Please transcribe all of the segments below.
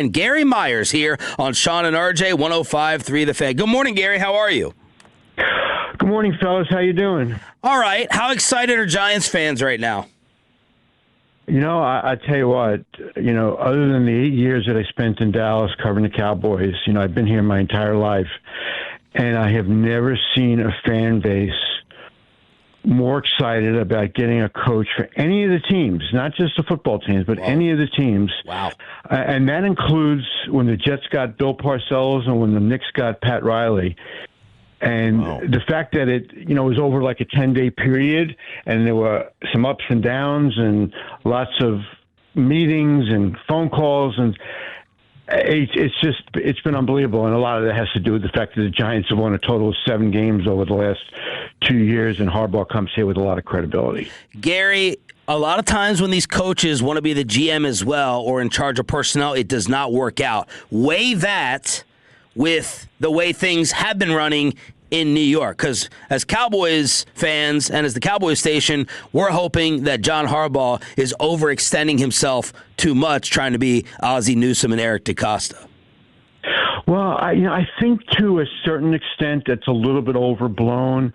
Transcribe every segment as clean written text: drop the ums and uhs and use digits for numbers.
And Gary Myers here on Shan and RJ 105.3 The Fan. Good morning, Gary. How are you? Good morning, fellas. How you doing? All right. How excited are Giants fans right now? I tell you what, other than the 8 years that I spent in Dallas covering the Cowboys, I've been here my entire life, and I have never seen a fan base more excited about getting a coach for any of the teams, not just the football teams, but any of the teams. Wow. And that includes when the Jets got Bill Parcells and when the Knicks got Pat Riley. And the fact that it, was over like a 10-day period, and there were some ups and downs and lots of meetings and phone calls, and it's been unbelievable. And a lot of that has to do with the fact that the Giants have won a total of 7 games over the last 2 years, and Harbaugh comes here with a lot of credibility. Gary, a lot of times when these coaches want to be the GM as well or in charge of personnel, it does not work out. Weigh that with the way things have been running in New York. Because as Cowboys fans and as the Cowboys station, we're hoping that John Harbaugh is overextending himself too much, trying to be Ozzie Newsome and Eric DeCosta. Well, I think to a certain extent that's a little bit overblown.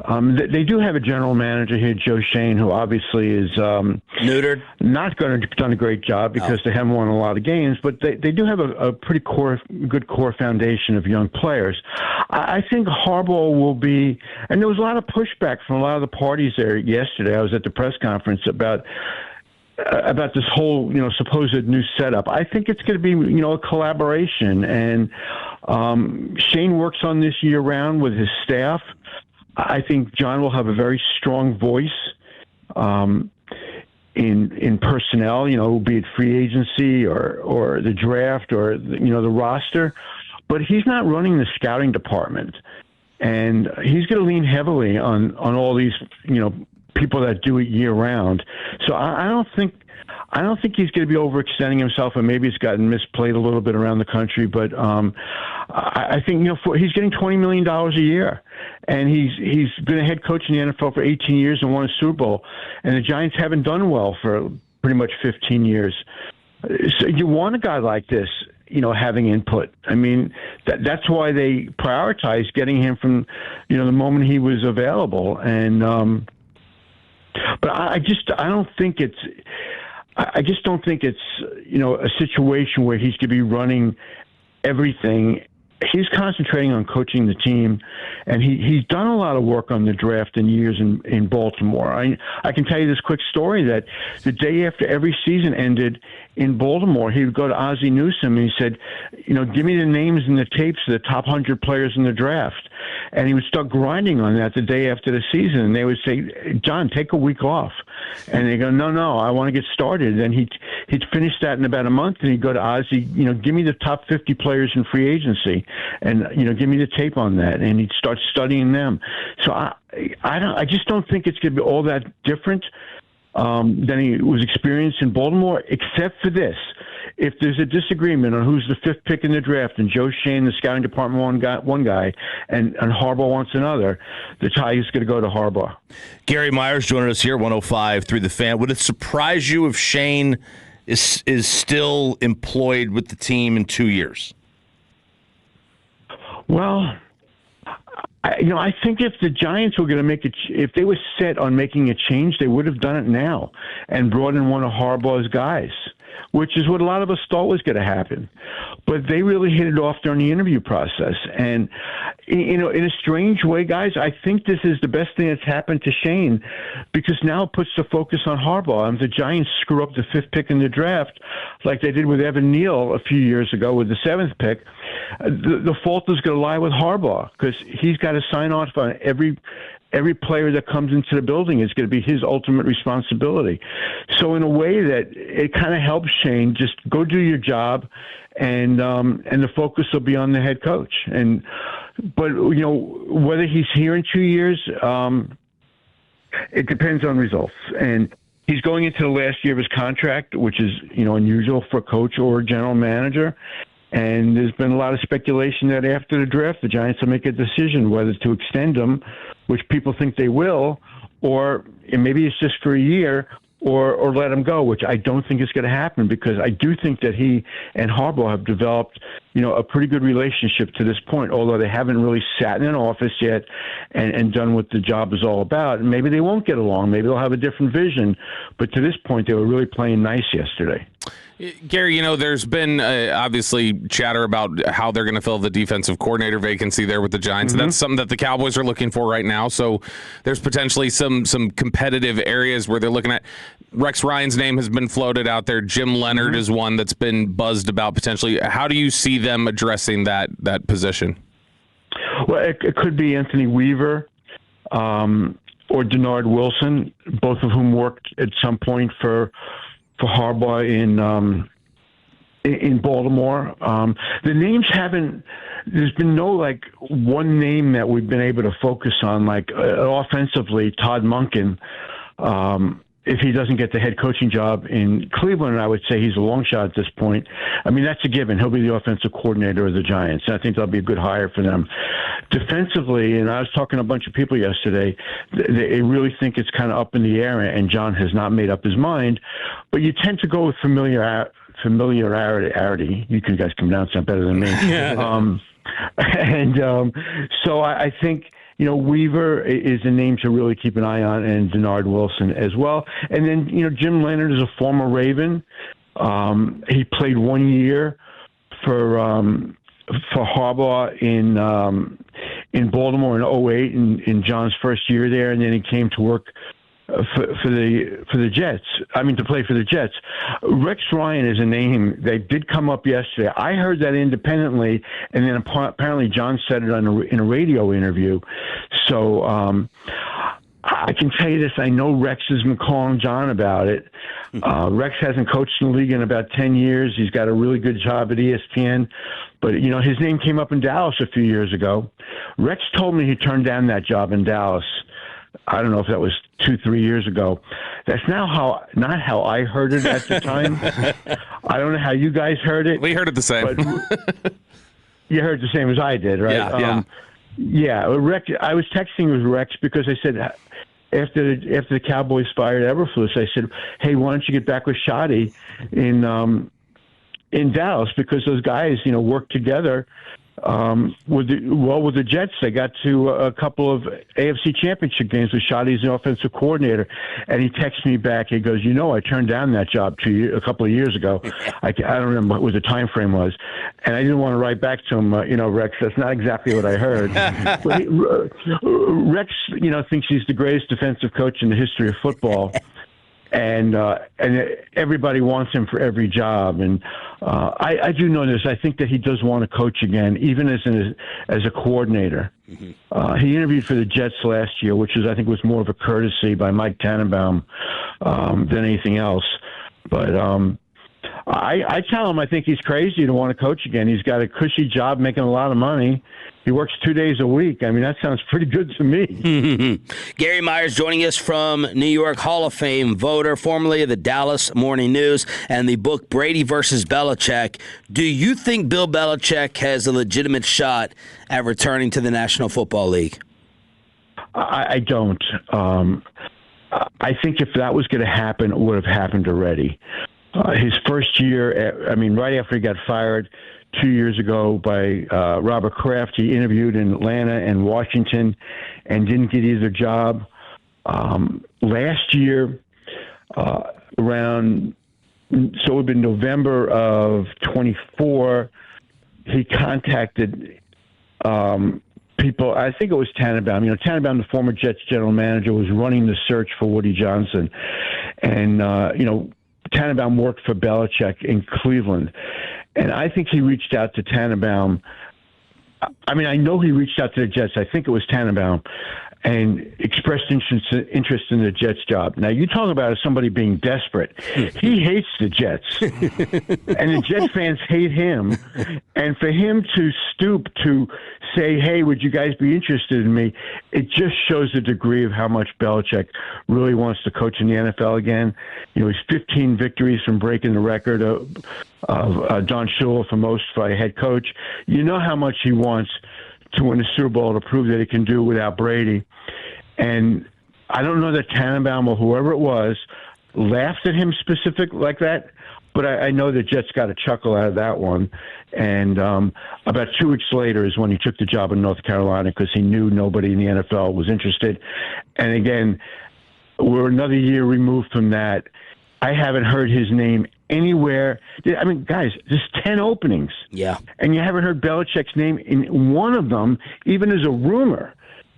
They do have a general manager here, Joe Schoen, who obviously is neutered, not going to done a great job because they haven't won a lot of games. But they do have a pretty good core foundation of young players. I think Harbaugh will be, and there was a lot of pushback from a lot of the parties there yesterday. I was at the press conference about this whole, supposed new setup. I think it's going to be, a collaboration, and Shane works on this year round with his staff. I think John will have a very strong voice in personnel, be it free agency or the draft or the roster, but he's not running the scouting department, and he's going to lean heavily on all these people that do it year round. So I don't think he's going to be overextending himself, and maybe it's gotten misplayed a little bit around the country. But I think he's getting $20 million a year, and he's been a head coach in the NFL for 18 years and won a Super Bowl, and the Giants haven't done well for pretty much 15 years. So you want a guy like this, having input. I mean, that's why they prioritized getting him from the moment he was available, and but I just don't think it's a situation where he's going to be running everything. He's concentrating on coaching the team, and he's done a lot of work on the draft in years in Baltimore. I can tell you this quick story that the day after every season ended in Baltimore, he would go to Ozzie Newsome and he said, give me the names and the tapes of the top 100 players in the draft. And he would start grinding on that the day after the season. And they would say, John, take a week off. And they go, no, I want to get started. And he'd finish that in about a month, and he'd go to Ozzie, give me the top 50 players in free agency, and give me the tape on that. And he'd start studying them. So I just don't think it's going to be all that different than he was experienced in Baltimore, except for this. If there's a disagreement on who's the 5th pick in the draft, and Joe Schoen, the scouting department, one guy, and Harbaugh wants another, the tie is going to go to Harbaugh. Gary Myers joining us here, 105.3 The Fan. Would it surprise you if Shane is still employed with the team in 2 years? Well, I think if the Giants were going to if they were set on making a change, they would have done it now and brought in one of Harbaugh's guys, which is what a lot of us thought was going to happen. But they really hit it off during the interview process. And, in a strange way, guys, I think this is the best thing that's happened to Shane, because now it puts the focus on Harbaugh. And if the Giants screw up the 5th pick in the draft, like they did with Evan Neal a few years ago with the 7th pick, the fault is going to lie with Harbaugh, because he's got to sign off on every player that comes into the building. Is going to be his ultimate responsibility. So in a way that it kind of helps Shane just go do your job, and the focus will be on the head coach. But whether he's here in 2 years, it depends on results. And he's going into the last year of his contract, which is unusual for a coach or a general manager. And there's been a lot of speculation that after the draft, the Giants will make a decision whether to extend him, which people think they will, or maybe it's just for a year, or let him go, which I don't think is going to happen, because I do think that he and Harbaugh have developed, a pretty good relationship to this point, although they haven't really sat in an office yet and done what the job is all about. And maybe they won't get along. Maybe they'll have a different vision. But to this point, they were really playing nice yesterday. Gary, there's been obviously chatter about how they're going to fill the defensive coordinator vacancy there with the Giants. Mm-hmm. That's something that the Cowboys are looking for right now. So there's potentially some competitive areas where they're looking at. Rex Ryan's name has been floated out there. Jim Leonard is one that's been buzzed about potentially. How do you see them addressing that position? Well, it could be Anthony Weaver or Denard Wilson, both of whom worked at some point for Harbaugh in Baltimore. The names haven't. There's been no one name that we've been able to focus on. Offensively, Todd Monken. If he doesn't get the head coaching job in Cleveland, I would say he's a long shot at this point. I mean, that's a given. He'll be the offensive coordinator of the Giants. And I think that'll be a good hire for them. Defensively, and I was talking to a bunch of people yesterday, they really think it's kind of up in the air, and John has not made up his mind. But you tend to go with familiarity. You guys can pronounce that better than me. So I think, Weaver is a name to really keep an eye on, and Denard Wilson as well. And then, Jim Leonard is a former Raven. He played 1 year for Harbaugh in Baltimore in 2008 in John's first year there, and then he came to work for the Jets. I mean, to play for the Jets. Rex Ryan is a name that did come up yesterday. I heard that independently, and then apparently John said it in a radio interview. So I can tell you this. I know Rex has been calling John about it. Rex hasn't coached in the league in about 10 years. He's got a really good job at ESPN. But, his name came up in Dallas a few years ago. Rex told me he turned down that job in Dallas. I don't know if that was 2-3 years ago. That's not how I heard it at the time. I don't know how you guys heard it. We heard it the same. But you heard it the same as I did, right? Yeah. Rex, I was texting with Rex because I said, after the Cowboys fired Eberflus, I said, hey, why don't you get back with Shoddy in Dallas, because those guys, work together. With the Jets, they got to a couple of AFC Championship games with Shoddy's the offensive coordinator, and he texts me back. He goes, I turned down that job a couple of years ago. I don't remember what the time frame was, and I didn't want to write back to him. Rex, that's not exactly what I heard. But Rex, thinks he's the greatest defensive coach in the history of football. And everybody wants him for every job. And I do know this. I think that he does want to coach again, even as a coordinator. Mm-hmm. He interviewed for the Jets last year, which I think was more of a courtesy by Mike Tannenbaum than anything else. But I tell him I think he's crazy to want to coach again. He's got a cushy job making a lot of money. He works 2 days a week. I mean, that sounds pretty good to me. Gary Myers joining us from New York, Hall of Fame voter, formerly of the Dallas Morning News, and the book Brady versus Belichick. Do you think Bill Belichick has a legitimate shot at returning to the National Football League? I don't. I think if that was going to happen, it would have happened already. His first year, right after he got fired 2 years ago by Robert Kraft, he interviewed in Atlanta and Washington and didn't get either job. Last year, so it would have been November of 24, he contacted people. I think it was Tannenbaum. Tannenbaum, the former Jets general manager, was running the search for Woody Johnson. And, Tannenbaum worked for Belichick in Cleveland. And I think he reached out to Tannenbaum. I know he reached out to the Jets. I think it was Tannenbaum, and expressed interest in the Jets job. Now, you talk about somebody being desperate. He hates the Jets, and the Jets fans hate him. And for him to stoop to say, hey, would you guys be interested in me, it just shows the degree of how much Belichick really wants to coach in the NFL again. He's 15 victories from breaking the record of Don Shula for most for a head coach. You know how much he wants to win the Super Bowl to prove that he can do without Brady. And I don't know that Tannenbaum or whoever it was laughed at him specific like that, but I know the Jets got a chuckle out of that one. And about 2 weeks later is when he took the job in North Carolina because he knew nobody in the NFL was interested. And again, we're another year removed from that. I haven't heard his name anywhere. I mean, guys, there's 10 openings. Yeah. And you haven't heard Belichick's name in one of them, even as a rumor.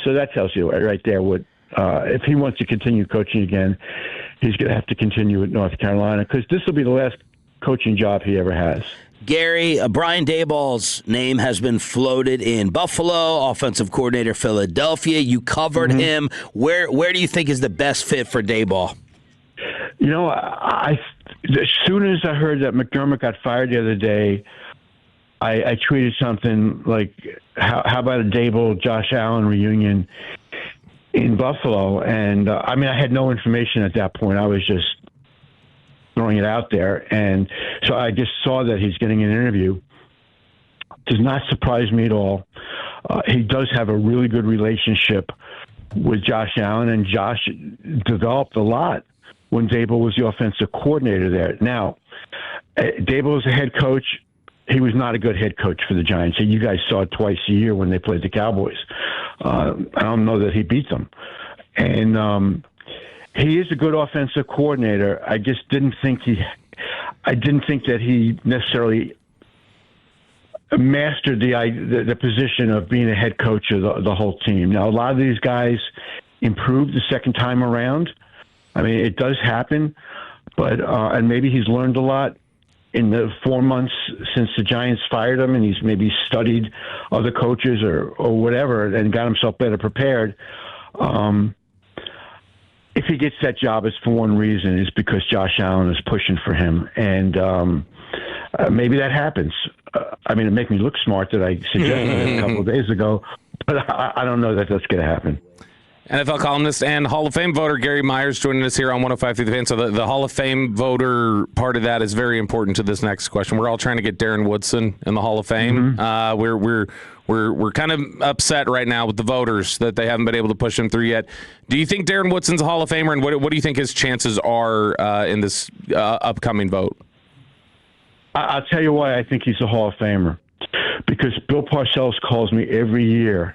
So that tells you right there what if he wants to continue coaching again, he's going to have to continue at North Carolina because this will be the last coaching job he ever has. Gary, Brian Daboll's name has been floated in Buffalo, offensive coordinator Philadelphia. You covered him. Where do you think is the best fit for Daboll? You know, as soon as I heard that McDermott got fired the other day, I tweeted something like, how about a Daboll, Josh Allen reunion in Buffalo? And, I mean, I had no information at that point. I was just throwing it out there. And so I just saw that he's getting an interview. Does not surprise me at all. He does have a really good relationship with Josh Allen, and Josh developed a lot when Daboll was the offensive coordinator there. Now, Daboll was a head coach. He was not a good head coach for the Giants. You guys saw it twice a year when they played the Cowboys. I don't know that he beat them. And he is a good offensive coordinator. I just didn't think that he necessarily mastered the position of being a head coach of the whole team. Now, a lot of these guys improved the second time around. I mean, it does happen, but and maybe he's learned a lot in the 4 months since the Giants fired him, and he's maybe studied other coaches or whatever and got himself better prepared. If he gets that job, it's for one reason. It's because Josh Allen is pushing for him, and maybe that happens. I mean, it makes me look smart that I suggested it a couple of days ago, but I don't know that that's going to happen. NFL columnist and Hall of Fame voter Gary Myers joining us here on 105 through the Fan. So the Hall of Fame voter part of that is very important to this next question. We're all trying to get Darren Woodson in the Hall of Fame. We're kind of upset right now with the voters that they haven't been able to push him through yet. Do you think Darren Woodson's a Hall of Famer, and what do you think his chances are in this upcoming vote? I'll tell you why I think he's a Hall of Famer. Because Bill Parcells calls me every year,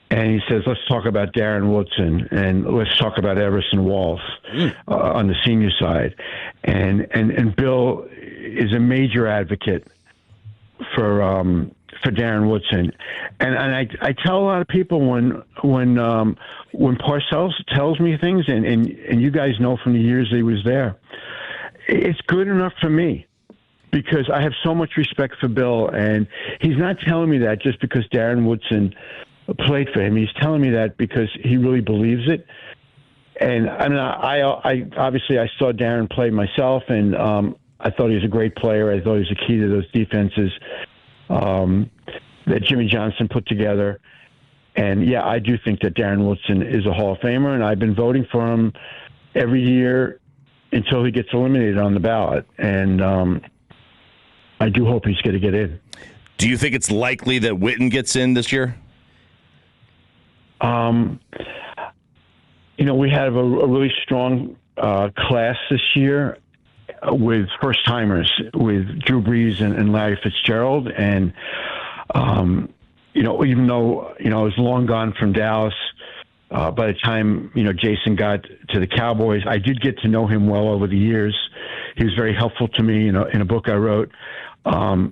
and he says, let's talk about Darren Woodson, and let's talk about Everson Walls on the senior side. And Bill is a major advocate for Darren Woodson. And I tell a lot of people when Parcells tells me things, and you guys know from the years he was there, it's good enough for me. Because I have so much respect for Bill, and he's not telling me that just because Darren Woodson played for him. He's telling me that because he really believes it. And I mean, I obviously I saw Darren play myself, and I thought he was a great player. I thought he was a key to those defenses that Jimmy Johnson put together. And yeah, I do think that Darren Woodson is a Hall of Famer, and I've been voting for him every year until he gets eliminated on the ballot. And I do hope he's going to get in. Do you think it's likely that Witten gets in this year? You know, we have a really strong class this year with first-timers, with Drew Brees and Larry Fitzgerald. And, you know, even though, you know, I was long gone from Dallas, by the time, you know, Jason got to the Cowboys, I did get to know him well over the years. He was very helpful to me, you know, in a book I wrote. And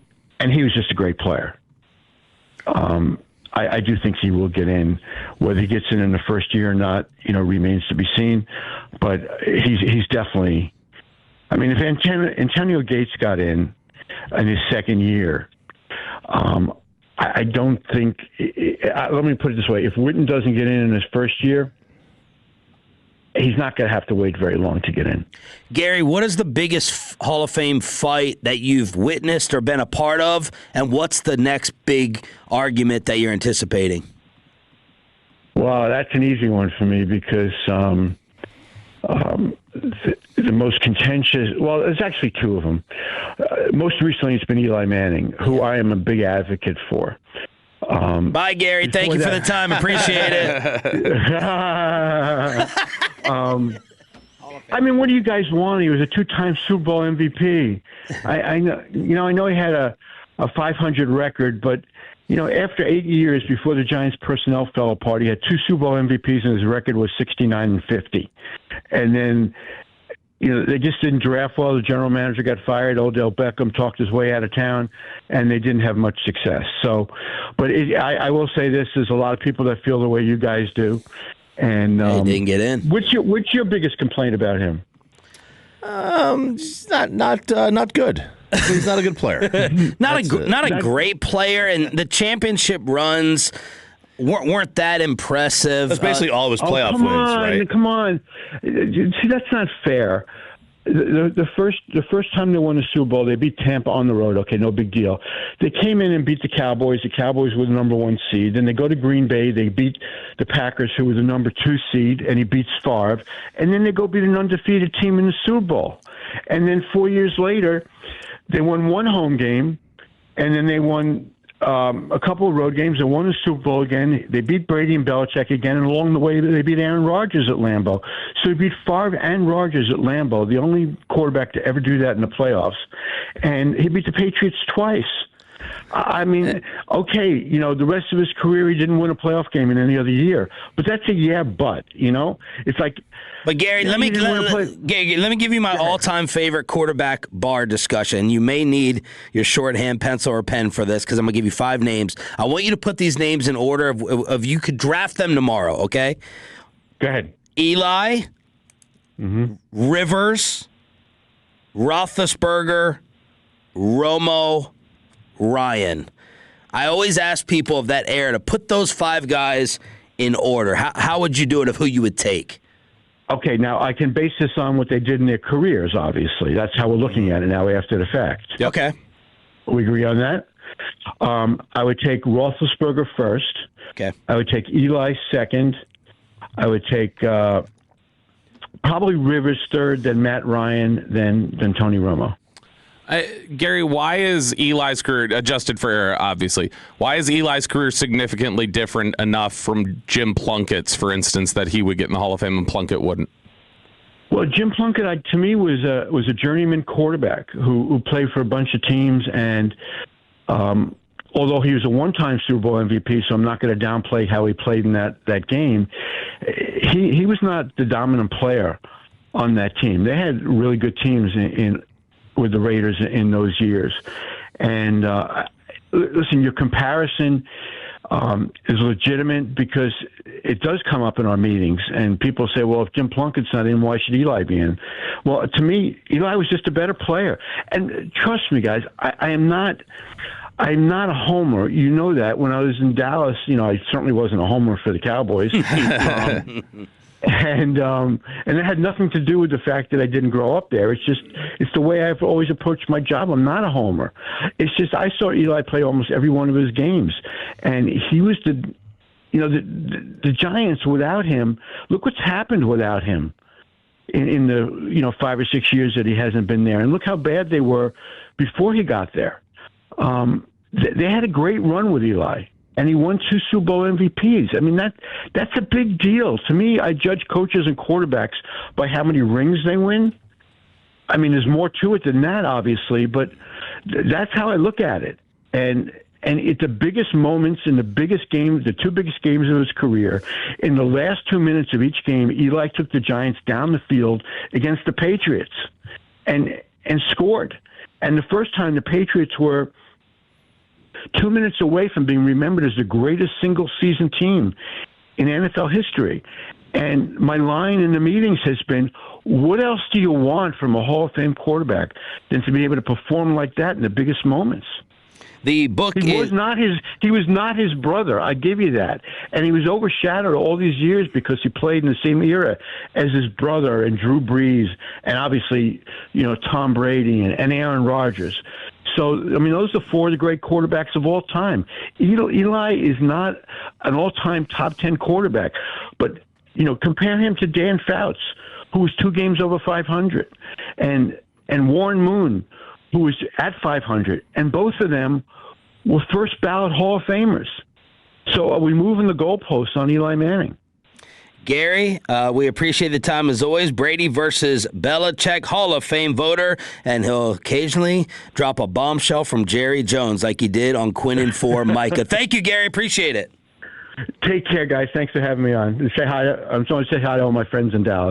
he was just a great player. I do think he will get in. Whether he gets in the first year or not, you know, remains to be seen. But he's definitely. I mean, if Antonio Gates got in his second year, I don't think. Let me put it this way: if Witten doesn't get in his first year, he's not going to have to wait very long to get in. Gary, what is the biggest Hall of Fame fight that you've witnessed or been a part of, and what's the next big argument that you're anticipating? Well, that's an easy one for me because the most contentious, well, there's actually two of them. Most recently, it's been Eli Manning, who I am a big advocate for. Bye, Gary. Thank you for the time. Appreciate it. I mean, what do you guys want? He was a 2-time Super Bowl MVP. I know, I know he had a 500 record, but after 8 years before the Giants' personnel fell apart, he had 2 Super Bowl MVPs, and his record was 69-50. And then, they just didn't draft well. The general manager got fired. Odell Beckham talked his way out of town, and they didn't have much success. So, but I will say this: there's a lot of people that feel the way you guys do. And he didn't get in. What's your biggest complaint about him? Not good. He's not a good player. not a great player, and the championship runs weren't that impressive. That's basically all of his playoff wins, right? Come on. See, that's not fair. The first time they won the Super Bowl, they beat Tampa on the road. Okay, no big deal. They came in and beat the Cowboys. The Cowboys were the number 1 seed. Then they go to Green Bay. They beat the Packers, who were the number 2 seed, and he beats Favre. And then they go beat an undefeated team in the Super Bowl. And then 4 years later, they won 1 home game, and then they won a couple of road games. They won the Super Bowl again. They beat Brady and Belichick again, and along the way, they beat Aaron Rodgers at Lambeau. So they beat Favre and Rodgers at Lambeau, the only quarterback to ever do that in the playoffs. And he beat the Patriots twice. I mean, okay, the rest of his career, he didn't win a playoff game in any other year. But that's a but, It's like... But, Gary, let me give you my all-time favorite quarterback bar discussion. You may need your shorthand pencil or pen for this because I'm going to give you 5 names. I want you to put these names in order of you could draft them tomorrow, okay? Go ahead. Eli, Rivers, Roethlisberger, Romo, Ryan. I always ask people of that era to put those 5 guys in order. How would you do it of who you would take? Okay, now I can base this on what they did in their careers, obviously. That's how we're looking at it now after the fact. Yep. Okay. We agree on that? I would take Roethlisberger first. Okay. I would take Eli second. I would take probably Rivers third, then Matt Ryan, then Tony Romo. Gary, why is Eli's career, adjusted for error, obviously, why is Eli's career significantly different enough from Jim Plunkett's, for instance, that he would get in the Hall of Fame and Plunkett wouldn't? Well, Jim Plunkett, to me, was a journeyman quarterback who played for a bunch of teams, and although he was a 1-time Super Bowl MVP, so I'm not going to downplay how he played in that game, he was not the dominant player on that team. They had really good teams with the Raiders in those years. And listen, your comparison is legitimate because it does come up in our meetings. And people say, well, if Jim Plunkett's not in, why should Eli be in? Well, to me, Eli was just a better player. And trust me, guys, I'm not a homer. You know that. When I was in Dallas, I certainly wasn't a homer for the Cowboys. And it had nothing to do with the fact that I didn't grow up there. It's the way I've always approached my job. I'm not a homer. It's just I saw Eli play almost every one of his games, and he was the Giants without him. Look what's happened without him in the 5 or 6 years that he hasn't been there, and look how bad they were before he got there. They had a great run with Eli. And he won 2 Super Bowl MVPs. I mean, that's a big deal. To me, I judge coaches and quarterbacks by how many rings they win. I mean, there's more to it than that, obviously, but that's how I look at it. And it's the biggest moments in the biggest games, the 2 biggest games of his career. In the last 2 minutes of each game, Eli took the Giants down the field against the Patriots and scored. And the first time the Patriots were 2 minutes away from being remembered as the greatest single-season team in NFL history. And my line in the meetings has been, what else do you want from a Hall of Fame quarterback than to be able to perform like that in the biggest moments? The book he was not his brother. I give you that. And he was overshadowed all these years because he played in the same era as his brother and Drew Brees and obviously, Tom Brady and Aaron Rodgers. So, I mean, those are 4 of the great quarterbacks of all time. Eli is not an all-time top 10 quarterback, but, compare him to Dan Fouts, who was 2 games over 500, and Warren Moon, who was at 500, and both of them were first-ballot Hall of Famers. So are we moving the goalposts on Eli Manning? Gary, we appreciate the time as always. Brady versus Belichick, Hall of Fame voter, and he'll occasionally drop a bombshell from Jerry Jones like he did on Quinn for Micah. Thank you, Gary. Appreciate it. Take care, guys. Thanks for having me on. I just want to say hi to all my friends in Dallas.